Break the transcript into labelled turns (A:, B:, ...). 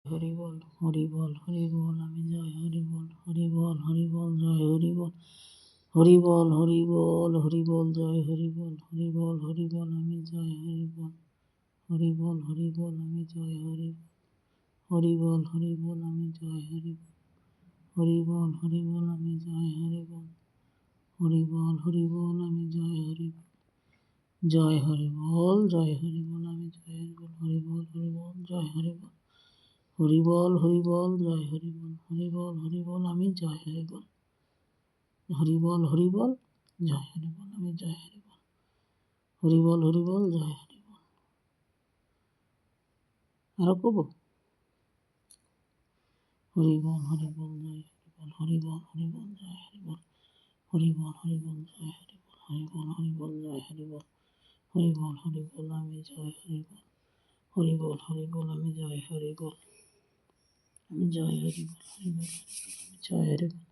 A: হরি বল, হরি বল, হরি বল, আমি জয় হরি বল, হরি বল, হরি বল, জয় হরি বল, হরি বল, হরি বল, হরি বল, জয় হরি বল, হরি বল, হরি বল, আমি জয় হরি বল, হরি বল, হরি বল, আমি জয় হরি বল, হরি বল, হরি বল, আমি জয় হরি বল, হরি বল, হরি বল, আমি জয় হরি বল, হরি বল, হরি বল, আমি জয় হরি বল, জয় হরি বল, জয় হরি বল, আমি জয় হরি বল, হরি বল, হরি বল, জয় হরি বল, হরি বল, হরি বল, জয় হরি বল, হরি বল, হরি বল, আমি জয় হরি বল, হরি বল, হরি বল, জয় হরি বল, আমি জয় হরি বল, হরি বল, হরি বল, জয় হরি বল। আরো করবো? হরি বল, হরি বল, জয় হরি বল, হরি বল, হরি বল, জয় হরি বল, হরি বল, হরি বল, জয় হরি বল, হরি বল, হরি বল, জয় হরি বল, হরি বল, হরি বল, আমি জয় হরি বল, হরি বল, হরি বল, আমি জয় হরি বল, আমি জয় হরি বল, হরি বল, হরি বল, আমি জয় হরি বল।